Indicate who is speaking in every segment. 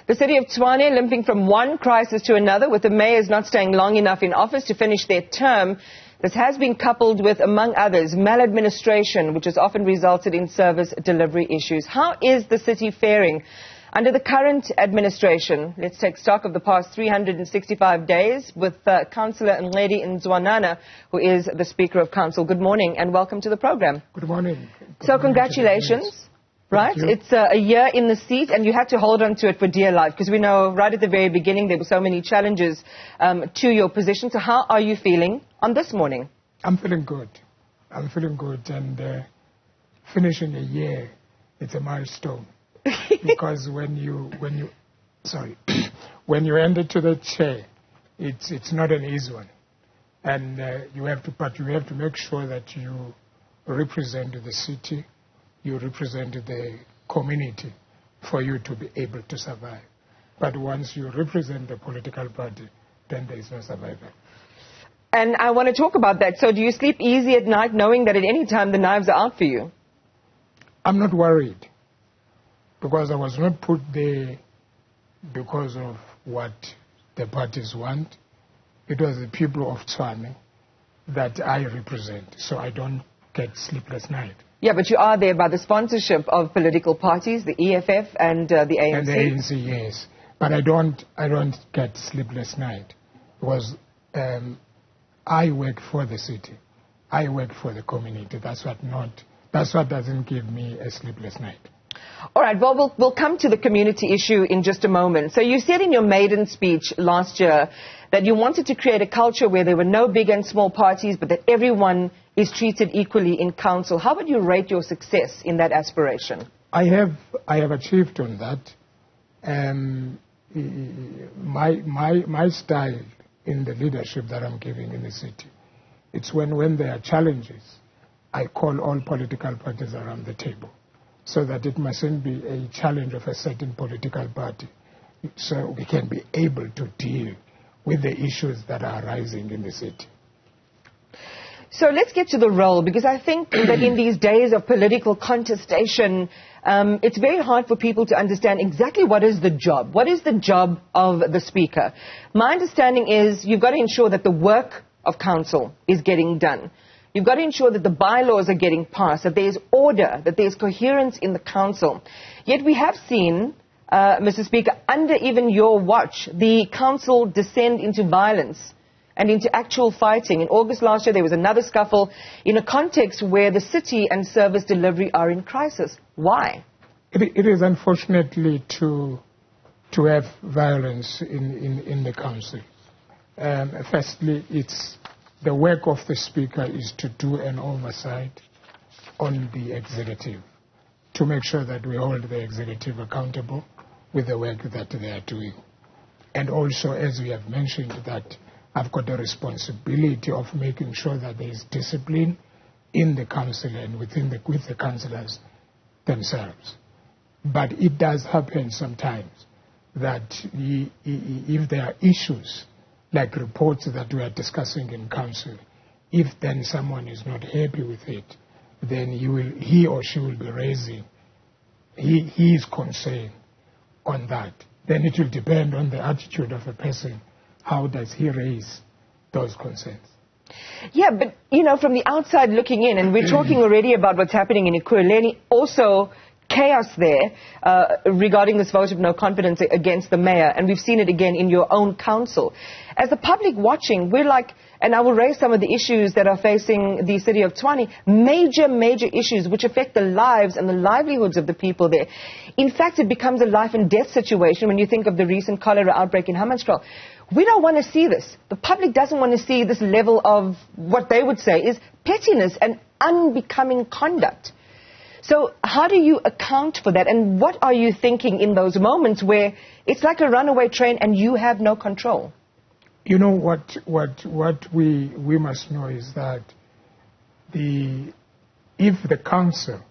Speaker 1: The city of Tshwane limping from one crisis to another, with the mayors not staying long enough in office to finish their term. This has been coupled with, among others, maladministration, which has often resulted in service delivery issues. How is the city faring under the current administration? Let's take stock of the past 365 days with Councillor Mncedi Ndzwanana, who is the Speaker of Council. Good morning and welcome to the program.
Speaker 2: Good morning.
Speaker 1: So congratulations. Right? It's a year in the seat, and you had to hold on to it for dear life, because we know right at the very beginning there were so many challenges to your position. So how are you feeling on this morning?
Speaker 2: I'm feeling good. I'm feeling good, and finishing a year, it's a milestone. Because when you enter to the chair, it's not an easy one, and you have to make sure that you represent the city. You represent the community for you to be able to survive. But once you represent the political party, then there is no survival.
Speaker 1: And I want to talk about that. So do you sleep easy at night knowing that at any time the knives are out for you?
Speaker 2: I'm not worried, because I was not put there because of what the parties want. It was the people of Tshwane that I represent, so I don't get sleepless night.
Speaker 1: Yeah, but you are there by the sponsorship of political parties, the EFF and the ANC.
Speaker 2: And the ANC, yes. But I don't get sleepless night, because I work for the city. I work for the community. That's what doesn't give me a sleepless night.
Speaker 1: All right, well, we'll come to the community issue in just a moment. So you said in your maiden speech last year that you wanted to create a culture where there were no big and small parties, but that everyone is treated equally in council. How would you rate your success in that aspiration? I
Speaker 2: have achieved on that. My style in the leadership that I'm giving in the city, it's when there are challenges, I call all political parties around the table, so that it mustn't be a challenge of a certain political party, so we can be able to deal with the issues that are arising in the city.
Speaker 1: So let's get to the role, because I think that in these days of political contestation, it's very hard for people to understand exactly what is the job. What is the job of the Speaker? My understanding is you've got to ensure that the work of council is getting done. You've got to ensure that the bylaws are getting passed, that there's order, that there's coherence in the council. Yet we have seen, Mr. Speaker, under even your watch, the council descend into violence and into actual fighting. In August last year, there was another scuffle in a context where the city and service delivery are in crisis. Why?
Speaker 2: It is unfortunately to have violence in the council. Firstly, the work of the Speaker is to do an oversight on the executive, to make sure that we hold the executive accountable with the work that they are doing. And also, as we have mentioned, that I've got the responsibility of making sure that there is discipline in the council and with the councillors themselves. But it does happen sometimes that if there are issues, like reports that we are discussing in council, if then someone is not happy with it, then he or she will be raising his concern on that. Then it will depend on the attitude of a person. How does he raise those concerns?
Speaker 1: Yeah, but, from the outside looking in, and we're talking already about what's happening in Ekurhuleni, also chaos there regarding this vote of no confidence against the mayor, and we've seen it again in your own council. As the public watching, we're like, and I will raise some of the issues that are facing the city of Tshwane, major issues which affect the lives and the livelihoods of the people there. In fact, it becomes a life and death situation when you think of the recent cholera outbreak in Hammanskraal. We don't want to see this. The public doesn't want to see this level of what they would say is pettiness and unbecoming conduct. So how do you account for that? And what are you thinking in those moments where it's like a runaway train and you have no control?
Speaker 2: You know, what we must know is that if the council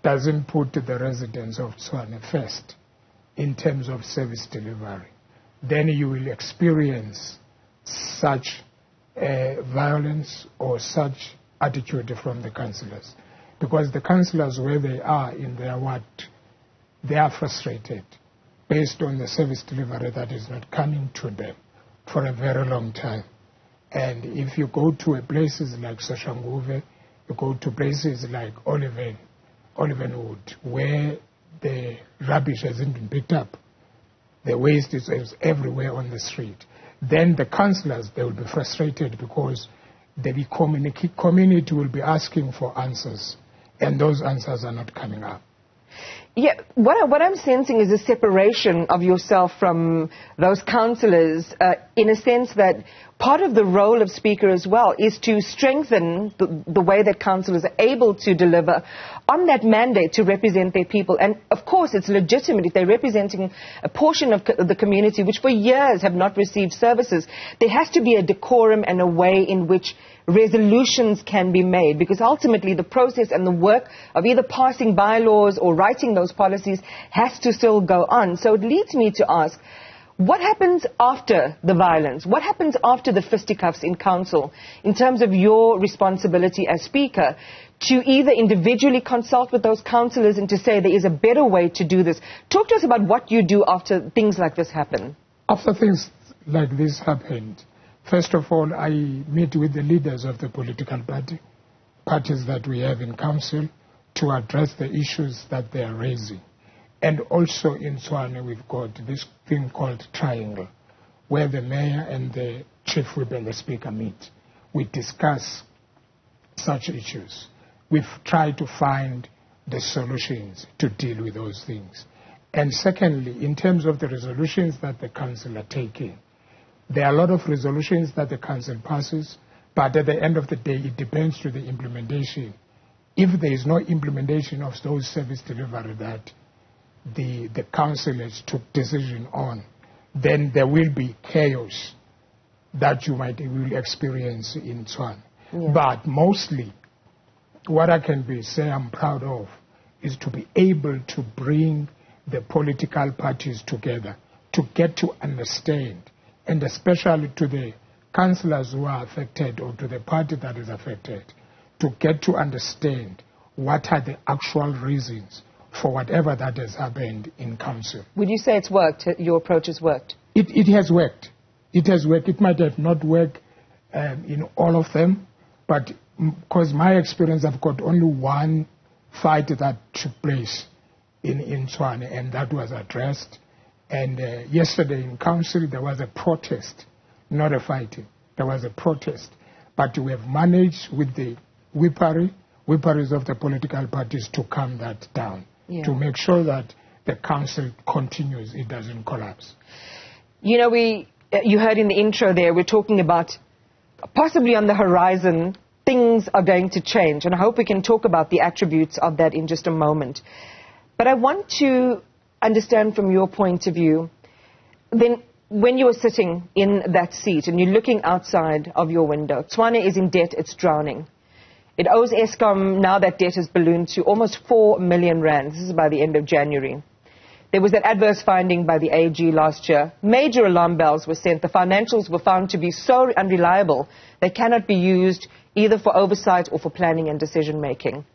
Speaker 2: doesn't put the residents of Tshwane first in terms of service delivery, then you will experience such violence or such attitude from the councillors. Because the councillors, where they are in their ward, they are frustrated. based on the service delivery that is not coming to them for a very long time. And if you go to places like Soshanguve, you go to places like Olivenwood, where the rubbish hasn't been picked up, the waste is everywhere on the street, then the councillors, they will be frustrated because the community will be asking for answers, and those answers are not coming up.
Speaker 1: Yeah, what I'm sensing is a separation of yourself from those councillors, in a sense that part of the role of Speaker as well is to strengthen the way that councillors are able to deliver on that mandate to represent their people. And of course, it's legitimate if they're representing a portion of the community which for years have not received services. There has to be a decorum and a way in which resolutions can be made, because ultimately the process and the work of either passing bylaws or writing those policies has to still go on. So it leads me to ask, what happens after the violence? What happens after the fisticuffs in council in terms of your responsibility as Speaker to either individually consult with those councillors and to say there is a better way to do this? Talk to us about what you do after things like this happen.
Speaker 2: After things like this happened, first of all, I meet with the leaders of the political parties that we have in council to address the issues that they are raising. And also in Tshwane, we've got this thing called Triangle, where the mayor and the chief whip and the speaker meet. We discuss such issues. We've tried to find the solutions to deal with those things. And secondly, in terms of the resolutions that the council are taking, there are a lot of resolutions that the council passes, but at the end of the day, it depends to the implementation. If there is no implementation of those service delivery that the councillors took decision on, then there will be chaos that will experience in Tshwane. Yeah. But mostly, what I can say I'm proud of is to be able to bring the political parties together to get to understand, and especially to the councillors who are affected or to the party that is affected, to get to understand what are the actual reasons for whatever that has happened in council.
Speaker 1: Would you say it's worked? Your approach has worked?
Speaker 2: It has worked. It has worked. It might have not worked in all of them, but because my experience, I've got only one fight that took place in Tshwane, and that was addressed. And yesterday in council, there was a protest, not a fighting. There was a protest. But we have managed with the whipparies of the political parties to calm that down, to make sure that the council continues, it doesn't collapse.
Speaker 1: You know, you heard in the intro there, we're talking about possibly on the horizon, things are going to change. And I hope we can talk about the attributes of that in just a moment. But I want to understand from your point of view, then when you are sitting in that seat and you're looking outside of your window, Tshwane is in debt, it's drowning. It owes Eskom, now that debt has ballooned to almost 4 million rand. This is by the end of January. There was that adverse finding by the AG last year. Major alarm bells were sent. The financials were found to be so unreliable they cannot be used either for oversight or for planning and decision making.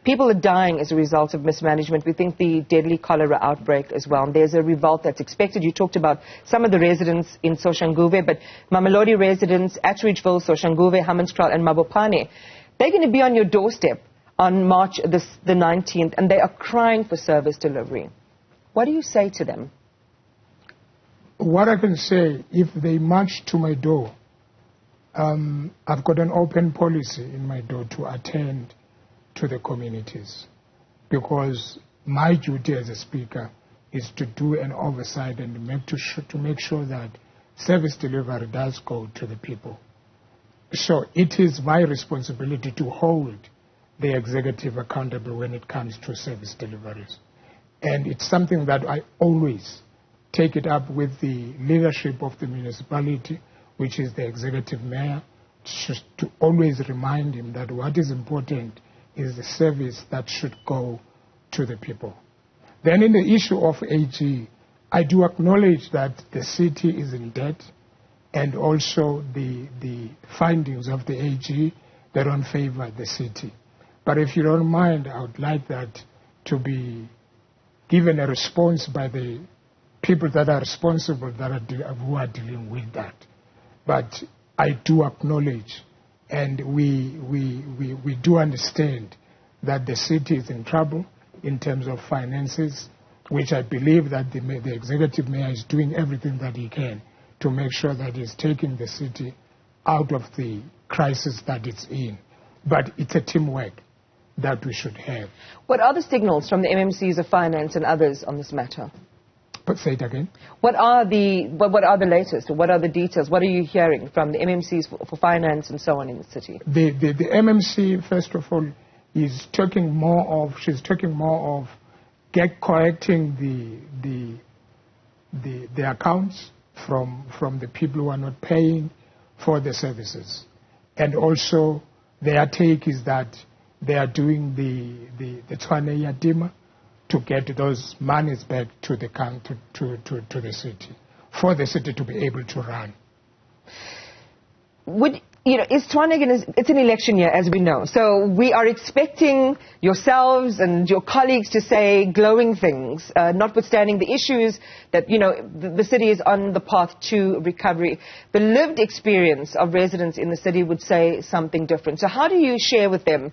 Speaker 1: People are dying as a result of mismanagement. We think the deadly cholera outbreak as well. And there's a revolt that's expected. You talked about some of the residents in Soshanguve, but Mamelodi residents, Atteridgeville, Soshanguve, Hammanskraal and Mabopane, they're going to be on your doorstep on March the 19th, and they are crying for service delivery. What do you say to them?
Speaker 2: What I can say, if they march to my door, I've got an open policy in my door to attend to the communities, because my duty as a speaker is to do an oversight and to make sure that service delivery does go to the people. So it is my responsibility to hold the executive accountable when it comes to service deliveries. And it's something that I always take it up with the leadership of the municipality, which is the executive mayor, to always remind him that what is important is the service that should go to the people. Then in the issue of AG, I do acknowledge that the city is in debt, and also the findings of the AG, they don't favor the city. But if you don't mind, I would like that to be given a response by the people that are responsible who are dealing with that. But I do acknowledge, and we do understand that the city is in trouble in terms of finances, which I believe that the executive mayor is doing everything that he can to make sure that he's taking the city out of the crisis that it's in. But it's a teamwork that we should have.
Speaker 1: What are the signals from the MMCs of finance and others on this matter?
Speaker 2: But say it again.
Speaker 1: What are the latest? What are the details? What are you hearing from the MMCs for finance and so on in the city?
Speaker 2: The MMC, first of all, is talking more of, she's talking more of correcting the accounts from the people who are not paying for the services. And also their take is that they are doing the Tshwane Yadima to get those monies back to the the city, for the city to be able to run.
Speaker 1: Is Tshwane it's an election year, as we know. So we are expecting yourselves and your colleagues to say glowing things, notwithstanding the issues that, the city is on the path to recovery. The lived experience of residents in the city would say something different. So how do you share with them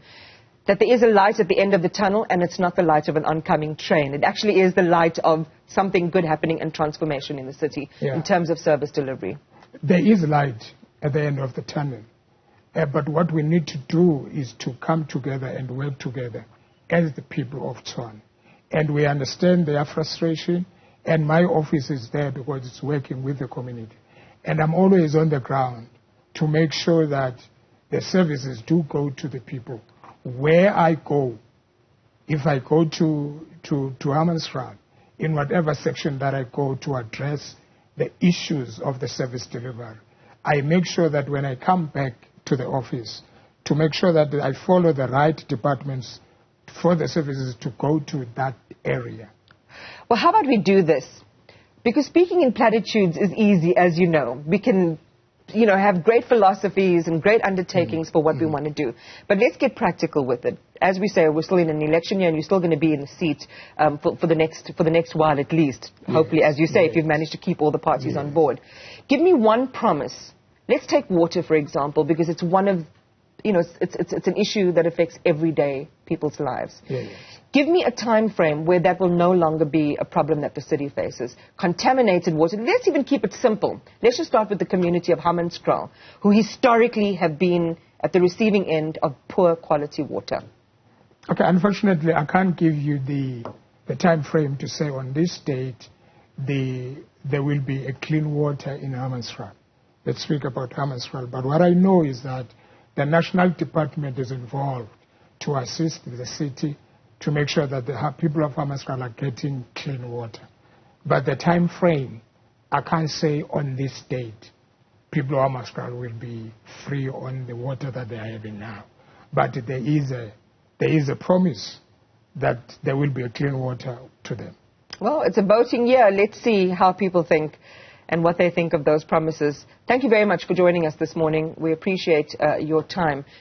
Speaker 1: that there is a light at the end of the tunnel, and it's not the light of an oncoming train? It actually is the light of something good happening and transformation in the city in terms of service delivery.
Speaker 2: There is light at the end of the tunnel. But what we need to do is to come together and work together as the people of Tshwane. And we understand their frustration, and my office is there because it's working with the community. And I'm always on the ground to make sure that the services do go to the people. Where I go, if I go to Hammanskraal, in whatever section that I go to address the issues of the service delivery, I make sure that when I come back to the office, to make sure that I follow the right departments for the services to go to that area.
Speaker 1: Well, how about we do this? Because speaking in platitudes is easy, as you know. We can have great philosophies and great undertakings for what we want to do. But let's get practical with it. As we say, we're still in an election year, and you're still going to be in the seat for the next while at least. Hopefully, as you say, if you've managed to keep all the parties on board. Give me one promise. Let's take water, for example, because it's one of, it's an issue that affects everyday people's lives. Give me a time frame where that will no longer be a problem that the city faces. Contaminated water. Let's even keep it simple. Let's just start with the community of Hammanskraal, who historically have been at the receiving end of poor quality water.
Speaker 2: Okay, unfortunately, I can't give you the time frame to say on this date there will be a clean water in Hammanskraal. Let's speak about Hammanskraal. But what I know is that the national department is involved to assist the city to make sure that the people of Hammanskraal are getting clean water. But the time frame, I can't say on this date, people of Hammanskraal will be free on the water that they are having now. But there is a promise that there will be a clean water to them.
Speaker 1: Well, it's a voting year. Let's see how people think and what they think of those promises. Thank you very much for joining us this morning. We appreciate your time.